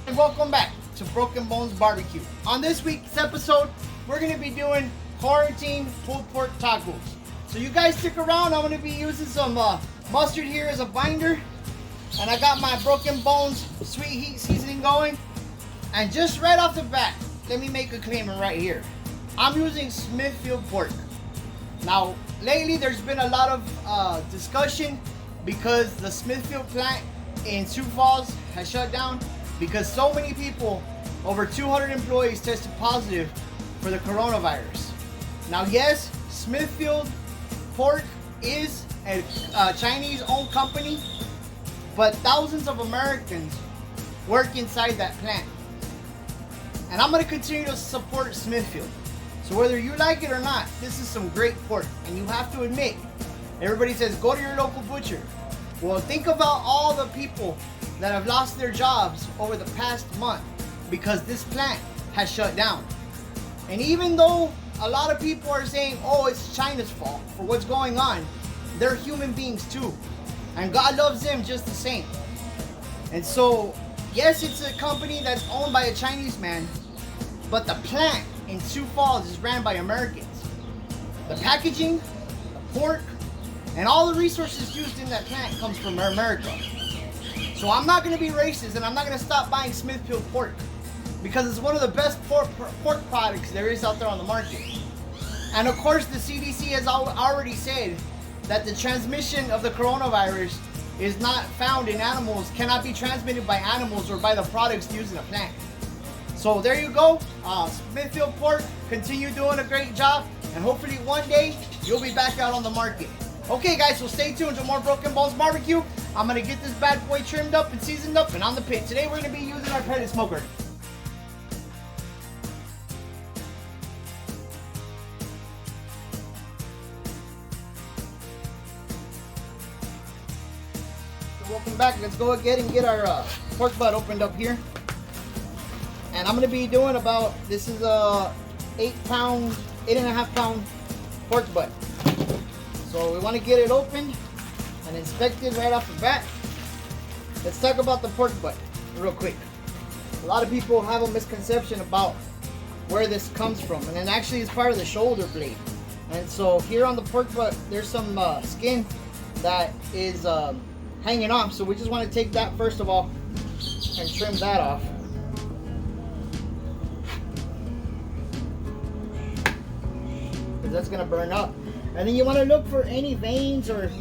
And welcome back to Broken Bones Barbecue. On this week's episode, we're going to be doing quarantine pulled pork tacos. So you guys stick around. I'm going to be using some mustard here as a binder. And I got my Broken Bones sweet heat seasoning going. And just right off the bat, let me make a claim right here. I'm using Smithfield pork. Now, lately there's been a lot of discussion because the Smithfield plant in Sioux Falls has shut down because so many people, over 200 employees, tested positive for the coronavirus. Now, yes, Smithfield pork is a Chinese-owned company, but thousands of Americans work inside that plant. And I'm going to continue to support Smithfield. So whether you like it or not, this is some great pork. And you have to admit, everybody says, go to your local butcher. Well, think about all the people that have lost their jobs over the past month because this plant has shut down. And even though a lot of people are saying, oh, it's China's fault for what's going on, they're human beings too. And God loves them just the same. And so, yes, it's a company that's owned by a Chinese man, but the plant in Sioux Falls is ran by Americans. The packaging, the pork, and all the resources used in that plant comes from America. So I'm not going to be racist and I'm not going to stop buying Smithfield pork because it's one of the best pork products there is out there on the market. And of course the CDC has already said that the transmission of the coronavirus is not found in animals, cannot be transmitted by animals or by the products used in a plant. So there you go, Smithfield pork, continue doing a great job, and hopefully one day you'll be back out on the market. Okay guys, so stay tuned to more Broken Bones Barbecue. I'm gonna get this bad boy trimmed up and seasoned up and on the pit. Today we're gonna be using our pellet smoker. So welcome back. Let's go ahead and get our pork butt opened up here. And I'm gonna be doing about, this is a 8.5 pound pork butt. So we want to get it opened and inspected right off the bat. Let's talk about the pork butt real quick. A lot of people have a misconception about where this comes from, and it actually is part of the shoulder blade. And so here on the pork butt, there's some skin that is hanging off. So we just want to take that first of all and trim that off. That's gonna burn up. And then you want to look for any veins or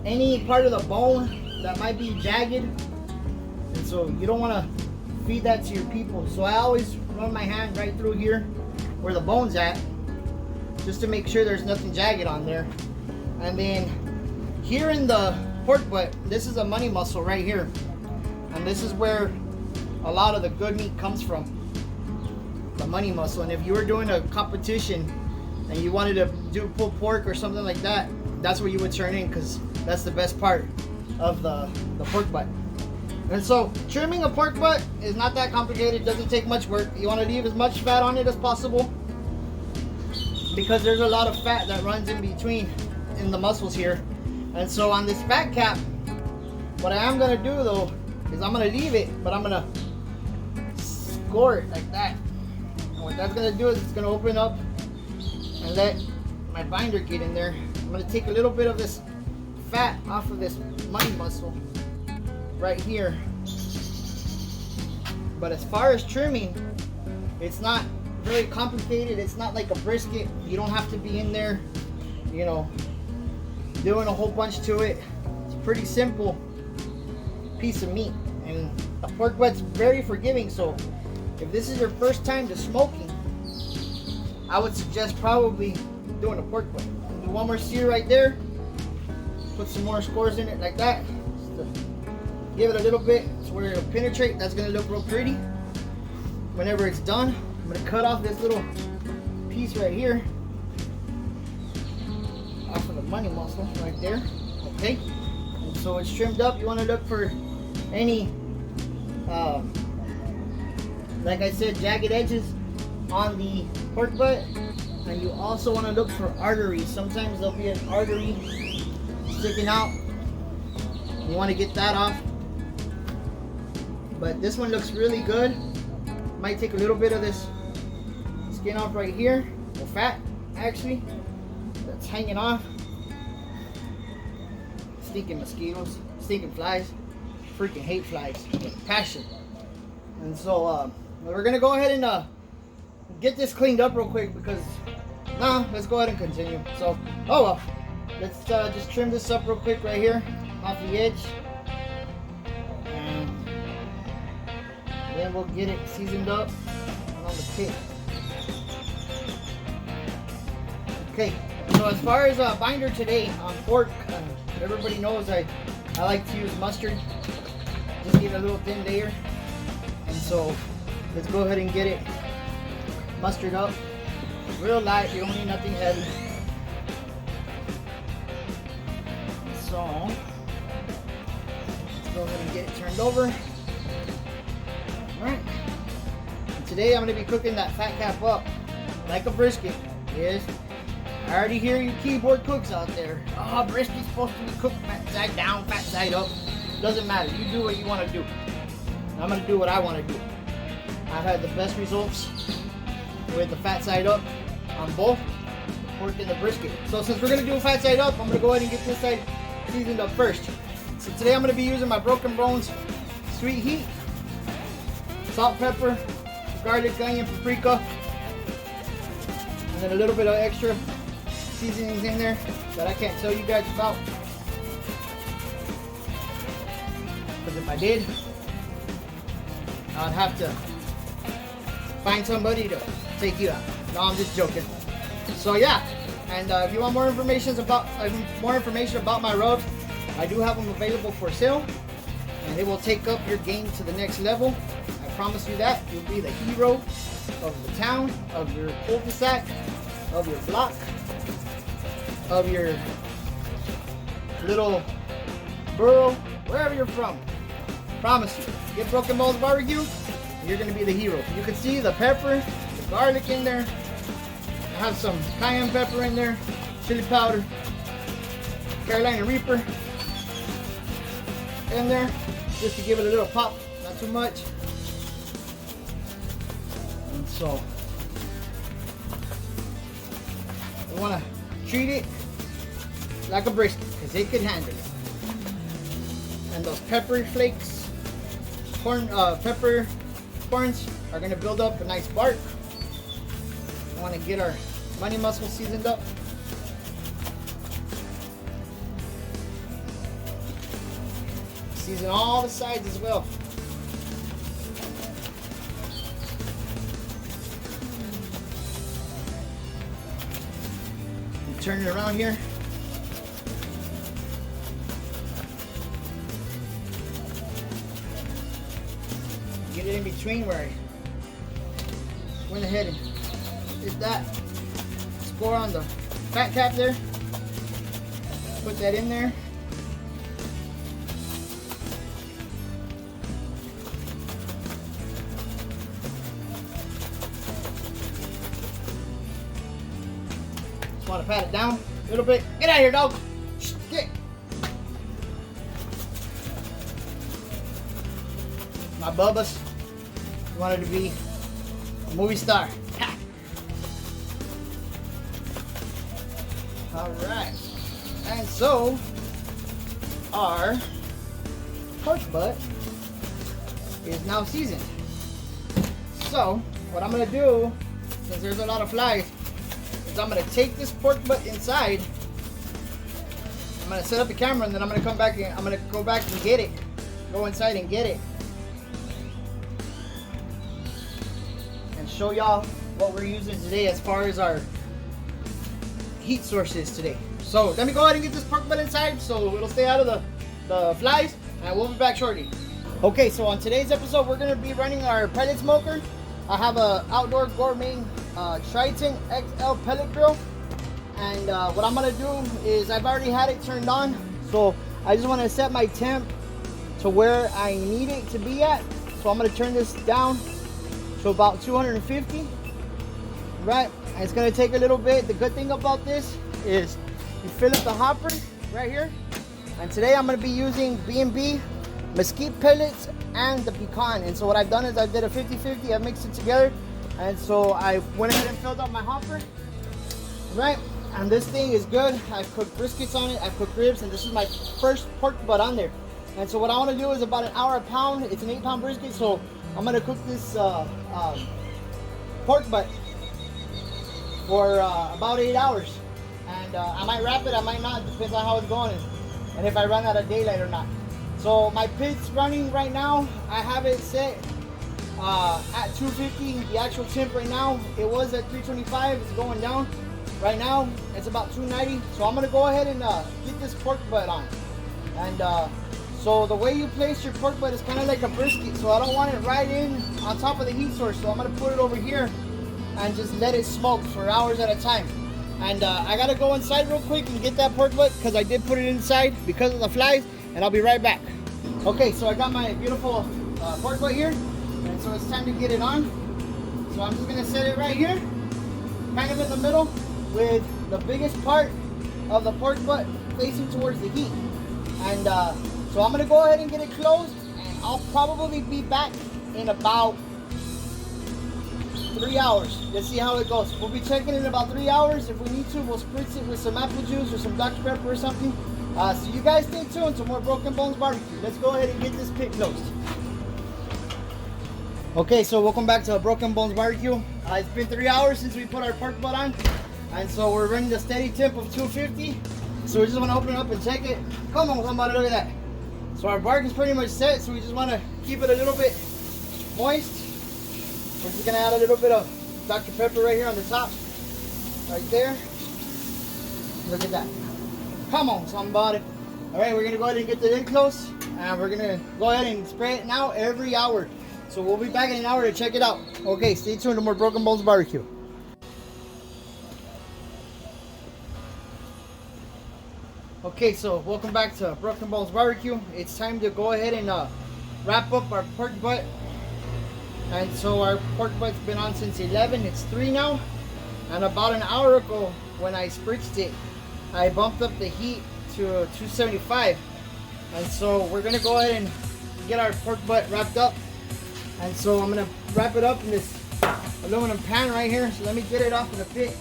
any part of the bone that might be jagged, and so you don't want to feed that to your people. So I always run my hand right through here where the bone's at, just to make sure there's nothing jagged on there. And then here in the pork butt, this is a money muscle right here, and this is where a lot of the good meat comes from, the money muscle. And if you were doing a competition and you wanted to do pulled pork or something like that, that's where you would turn in, because that's the best part of the pork butt. And so trimming a pork butt is not that complicated. It doesn't take much work. You want to leave as much fat on it as possible because there's a lot of fat that runs in between in the muscles here. And so on this fat cap, what I am going to do though is I'm going to leave it, but I'm going to score it like that. And what that's going to do is it's going to open up and let my binder get in there. I'm going to take a little bit of this fat off of this money muscle right here. But as far as trimming, it's not very complicated. It's not like a brisket. You don't have to be in there, you know, doing a whole bunch to it. It's a pretty simple piece of meat. And the pork butt's very forgiving, so if this is your first time to smoking, I would suggest probably doing a pork butt. Do one more sear right there. Put some more scores in it like that. Just to give it a little bit so where it'll penetrate. That's gonna look real pretty. Whenever it's done, I'm gonna cut off this little piece right here off of the money muscle right there. Okay. And so it's trimmed up. You want to look for any, like I said, jagged edges on the pork butt, and you also want to look for arteries. Sometimes there'll be an artery sticking out. You want to get that off. but this one looks really good. Might take a little bit of this skin off right here, or fat actually, that's hanging off. Stinking mosquitoes, stinking flies. Freaking hate flies with passion. And so we're gonna go ahead and get this cleaned up real quick because let's go ahead and continue. So let's just trim this up real quick right here off the edge, and then we'll get it seasoned up on the pit. Okay, so as far as binder today on pork, everybody knows I like to use mustard. Just get a little thin layer, and so let's go ahead and get it mustard up real light. You don't need nothing heavy. So let's go ahead and get it turned over. All right. And today I'm going to be cooking that fat cap up like a brisket. Yes. I already hear you keyboard cooks out there. Oh, brisket's supposed to be cooked fat side down, fat side up. Doesn't matter. You do what you want to do. I'm going to do what I want to do. I've had the best results with the fat side up on both the pork and the brisket. So since we're going to do a fat side up, I'm going to go ahead and get this side seasoned up first. So today I'm going to be using my Broken Bones Sweet Heat, salt, pepper, garlic, onion, paprika, and then a little bit of extra seasonings in there that I can't tell you guys about. Because if I did, I'd have to find somebody to take you out. No, I'm just joking. So yeah, and if you want more information about my rubs, I do have them available for sale, and they will take up your game to the next level. I promise you that. You'll be the hero of the town, of your cul-de-sac, of your block, of your little borough, wherever you're from. Promise you. Get Broken Bones Barbecue, you're going to be the hero. You can see the pepper, the garlic in there. I have some cayenne pepper in there, chili powder, Carolina Reaper in there, just to give it a little pop, not too much. And so, you want to treat it like a brisket, because it can handle it. And those pepper flakes, pepper corns are going to build up a nice bark. We want to get our money mussel seasoned up. Season all the sides as well. And turn it around here. Get it in between where I went ahead and did that. Score on the fat cap there. Put that in there. Just want to pat it down a little bit. Get out of here, dog. Get. My Bubba's wanted to be a movie star. Alright. And so our pork butt is now seasoned. So what I'm gonna do, since there's a lot of flies, is I'm gonna take this pork butt inside. I'm gonna set up the camera, and then I'm gonna come back and I'm gonna go back and get it. Go inside and get it. Show y'all what we're using today as far as our heat sources today. So let me go ahead and get this pork butt inside so it'll stay out of the flies, and we'll be back shortly. Okay, so on today's episode we're going to be running our pellet smoker. I have a outdoor Gourmet Triton XL pellet grill, and what I'm going to do is I've already had it turned on, so I just want to set my temp to where I need it to be at. So I'm going to turn this down to about 250, right? And it's gonna take a little bit. The good thing about this is you fill up the hopper right here. And today I'm gonna be using B&B mesquite pellets and the pecan. And so what I've done is I did a 50-50. I mixed it together, and so I went ahead and filled up my hopper. Right, and this thing is good. I've cooked briskets on it, I've cooked ribs, and this is my first pork butt on there. And so what I want to do is about an hour a pound. It's an 8-pound brisket, so I'm gonna cook this pork butt for about 8 hours. And I might wrap it, I might not, depends on how it's going and if I run out of daylight or not. So my pit's running right now. I have it set at 250. The actual temp right now, it was at 325. It's going down. Right now, it's about 290. So I'm gonna go ahead and get this pork butt on. And so the way you place your pork butt is kind of like a brisket. So I don't want it right in on top of the heat source. So I'm gonna put it over here and just let it smoke for hours at a time. And I gotta go inside real quick and get that pork butt because I did put it inside because of the flies, and I'll be right back. Okay, so I got my beautiful pork butt here, and so it's time to get it on. So I'm just gonna set it right here, kind of in the middle, with the biggest part of the pork butt facing towards the heat. And so I'm gonna go ahead and get it closed, and I'll probably be back in about 3 hours. Let's see how it goes. We'll be checking in about 3 hours. If we need to, we'll spritz it with some apple juice or some Dr. Pepper or something. So you guys stay tuned to more Broken Bones Barbecue. Let's go ahead and get this pit closed. Okay, so welcome back to Broken Bones Barbecue. It's been 3 hours since we put our pork butt on, and so we're running the steady temp of 250. So we just want to open it up and check it. Come on, somebody, look at that. So our bark is pretty much set, so we just want to keep it a little bit moist. We're just gonna add a little bit of Dr. Pepper right here on the top, right there. Look at that. Come on, somebody. All right, we're gonna go ahead and get the lid close, and we're gonna go ahead and spray it now every hour. So we'll be back in an hour to check it out. Okay, stay tuned to more Broken Bones Barbecue. Okay, so welcome back to Broken Bones Barbecue. It's time to go ahead and wrap up our pork butt. And so our pork butt's been on since 11. It's 3 now. And about an hour ago, when I spritzed it, I bumped up the heat to 275. And so we're gonna go ahead and get our pork butt wrapped up. And so I'm gonna wrap it up in this aluminum pan right here. So let me get it off of the pit.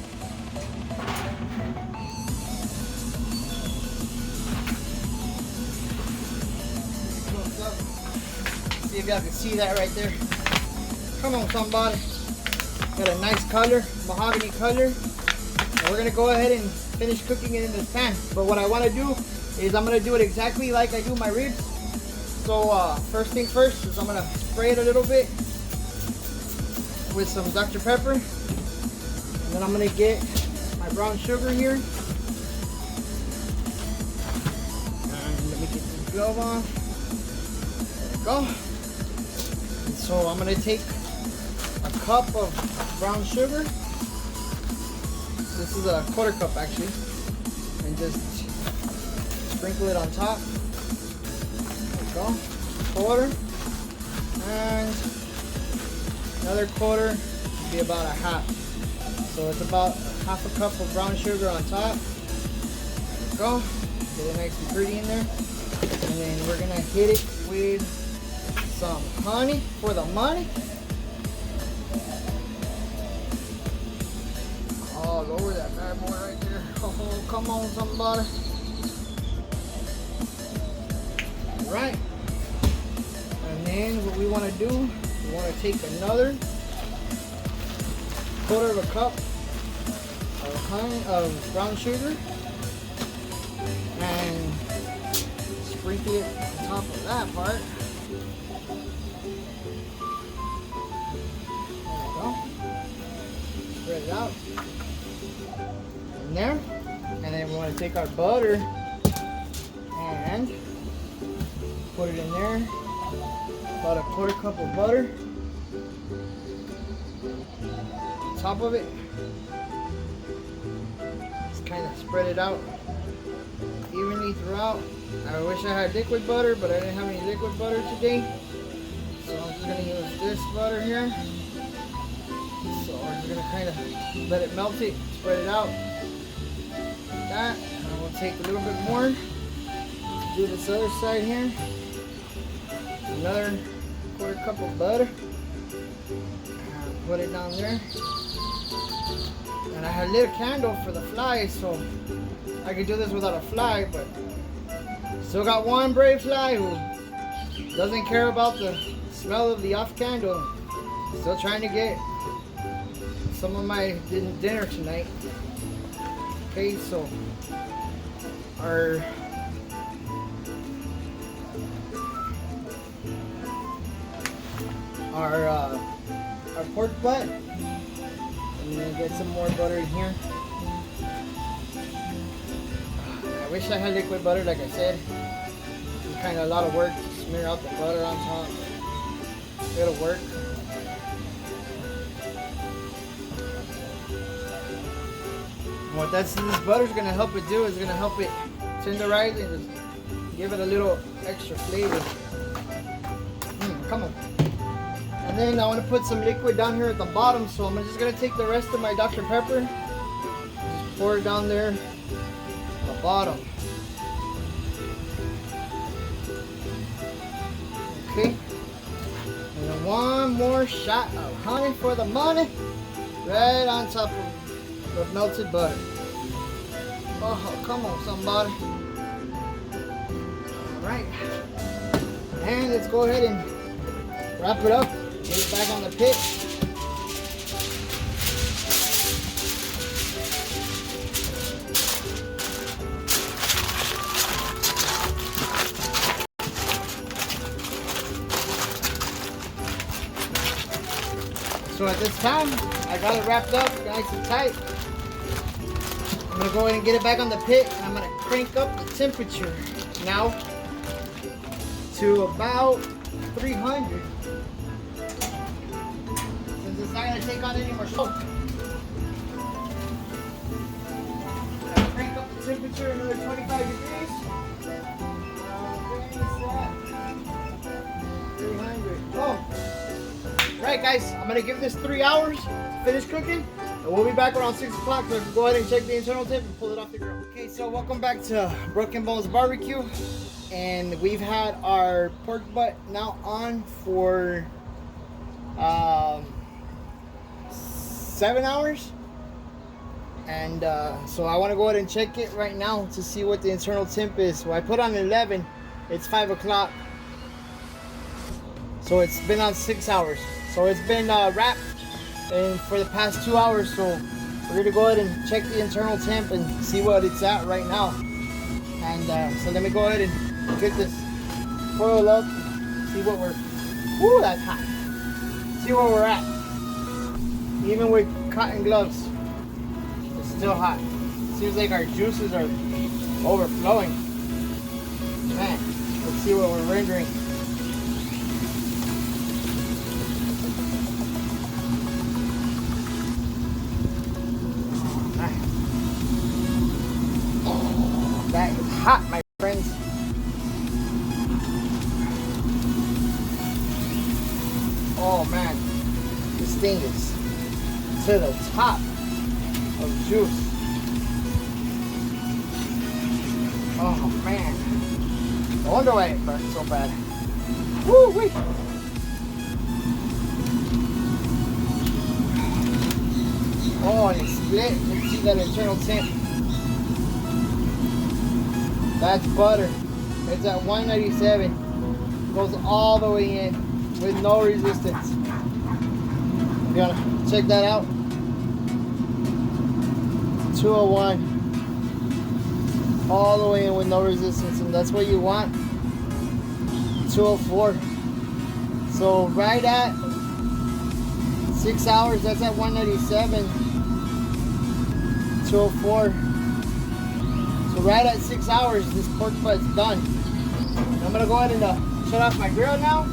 See if y'all can see that right there. Come on, somebody. Got a nice color, mahogany color. And we're gonna go ahead and finish cooking it in this pan. But what I wanna do is I'm gonna do it exactly like I do my ribs. So first thing first is I'm gonna spray it a little bit with some Dr. Pepper. And then I'm gonna get my brown sugar here. And let me get the glove on. There we go. And so I'm gonna take a cup of brown sugar. This is a 1/4 cup actually, and just sprinkle it on top. There we go. 1/4, and another 1/4 would be about a half. So it's about 1/2 cup of brown sugar on top. There we go. Get it nice and pretty in there, and then we're gonna hit it with some honey for the money. All over that bad boy right there. Oh, come on, somebody. All right. And then what we want to do, we want to take another 1/4 cup of honey, of brown sugar, and sprinkle it on top of that part. Spread it out in there, and then we want to take our butter and put it in there. About a 1/4 cup of butter on top of it. Just kind of spread it out evenly throughout. I wish I had liquid butter, but I didn't have any liquid butter today, so I'm just gonna use this butter here. So we're just gonna kind of let it melt it, spread it out like that. And we'll take a little bit more, do this other side here. another quarter cup of butter. Put it down there. And I had lit a candle for the fly, so I could do this without a fly, but still got one brave fly who doesn't care about the smell of the off candle. Still trying to get some of my dinner tonight. Okay, so our pork butt. I'm gonna get some more butter in here. I wish I had liquid butter, like I said. It's kind of a lot of work to smear out the butter on top. It'll work. And what this butter's gonna help it do is gonna help it tenderize and just give it a little extra flavor. Come on. And then I want to put some liquid down here at the bottom, so I'm just gonna take the rest of my Dr. Pepper, just pour it down there at the bottom. Okay. And then one more shot of honey for the money, right on top of the melted butter. Oh, come on, somebody. All right. And let's go ahead and wrap it up. Get it back on the pit. So at this time, I got it wrapped up nice and tight. I'm gonna go ahead and get it back on the pit, and I'm gonna crank up the temperature now to about 300. It's not going to take on any more smoke. Crank up the temperature another 25 degrees. 300. Oh. Right, guys, I'm going to give this 3 hours to finish cooking. And we'll be back around 6 o'clock. So go ahead and check the internal temp and pull it off the grill. Okay, so welcome back to Broken Bones Barbecue. And we've had our pork butt now on for 7 hours, and so I want to go ahead and check it right now to see what the internal temp is. So I put on 11. It's 5 o'clock, so it's been on 6 hours. So it's been wrapped and for the past 2 hours. So we're gonna go ahead and check the internal temp and see what it's at right now. And so let me go ahead and get this foil up, see what we're. Ooh, that's hot. See where we're at. Even with cotton gloves, it's still hot. Seems like our juices are overflowing. Man, let's see what we're rendering. Oh, that is hot, my friends. Oh man, this thing is to the top of juice. Oh man, I wonder why it burnt so bad. Woo wee! Oh, and it's split. Let's see that internal temp. That's butter. It's at 197. Goes all the way in with no resistance. You wanna check that out? 201. All the way in with no resistance, and that's what you want. 204. So right at 6 hours, that's at 197. 204. So right at 6 hours, this pork butt's done. And I'm gonna go ahead and shut off my grill now.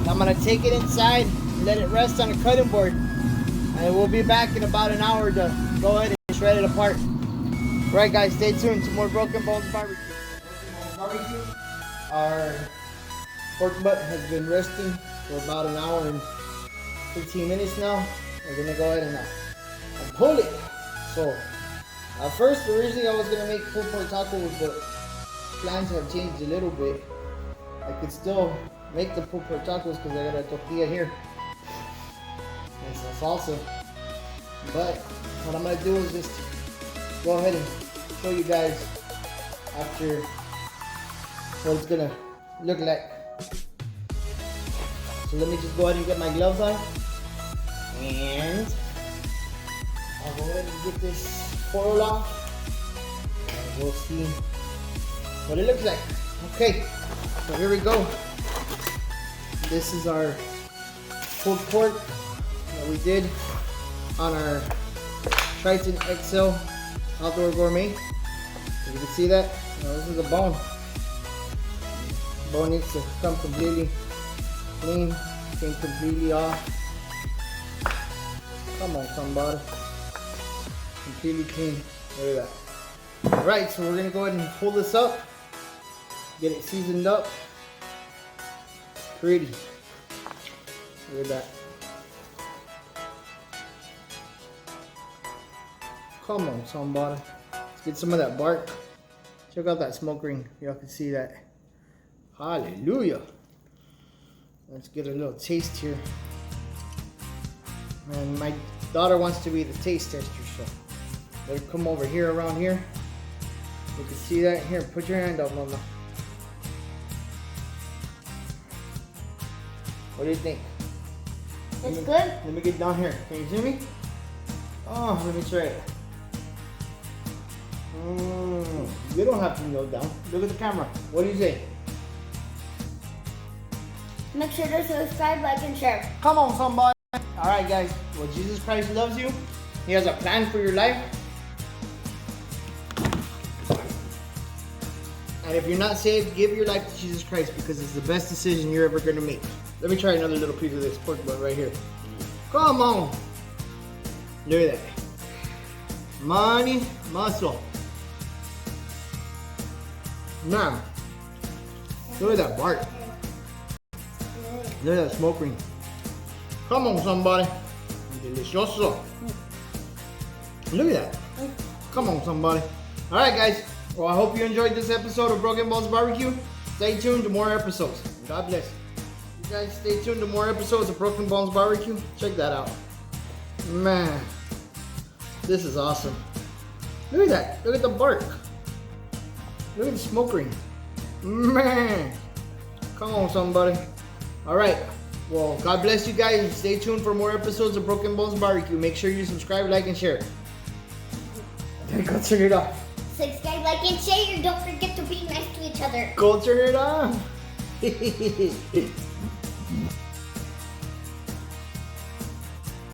I'm gonna take it inside and let it rest on a cutting board, and we'll be back in about an hour to go ahead and shred it apart. Alright guys, stay tuned to more Broken Bones Barbecue. Our pork butt has been resting for about an hour and 15 minutes now. We're gonna go ahead and pull it. So At first, originally I was gonna make pulled pork tacos, but plans have changed a little bit. I could still make the pulled pork tacos because I got a tortilla here and some salsa. But what I'm gonna do is just go ahead and show you guys after what it's gonna look like. So let me just go ahead and get my gloves on, and I'll go ahead and get this foil off, and we'll see what it looks like. Okay, so here we go. This is our pulled pork that we did on our Triton XL Outdoor Gourmet. So you can see that. Now this is the bone. Bone needs to come completely clean, came completely off. Come on, somebody. Completely clean. Look at that. Alright, so we're gonna go ahead and pull this up, get it seasoned up. Pretty. Look at that. Come on, somebody. Let's get some of that bark. Check out that smoke ring. Y'all can see that. Hallelujah. Let's get a little taste here. And my daughter wants to be the taste tester, so let her come over here around here. You can see that. Here, put your hand up, Mama. What do you think? It's good. Let me get down here. Can you see me? Oh, let me try it. You don't have to kneel down. Look at the camera. What do you say? Make sure to subscribe, like, and share. Come on, somebody. Alright, guys. Well, Jesus Christ loves you. He has a plan for your life. And if you're not saved, give your life to Jesus Christ because it's the best decision you're ever going to make. Let me try another little piece of this pork butt right here. Come on. Look at that. Money, muscle. Now, look at that bark. Look at that smoke ring. Come on, somebody. Delicioso. Look at that. Come on, somebody. All right, guys. Well, I hope you enjoyed this episode of Broken Bones Barbecue. Stay tuned to more episodes. God bless. You guys stay tuned to more episodes of Broken Bones Barbecue. Check that out. Man, this is awesome. Look at that. Look at the bark. Look at the smoke ring. Man. Come on, somebody. All right. Well, God bless you guys. And stay tuned for more episodes of Broken Bones Barbecue. Make sure you subscribe, like, and share. Go turn it off. Subscribe, like, and share. Don't forget to be nice to each other. Go turn it on.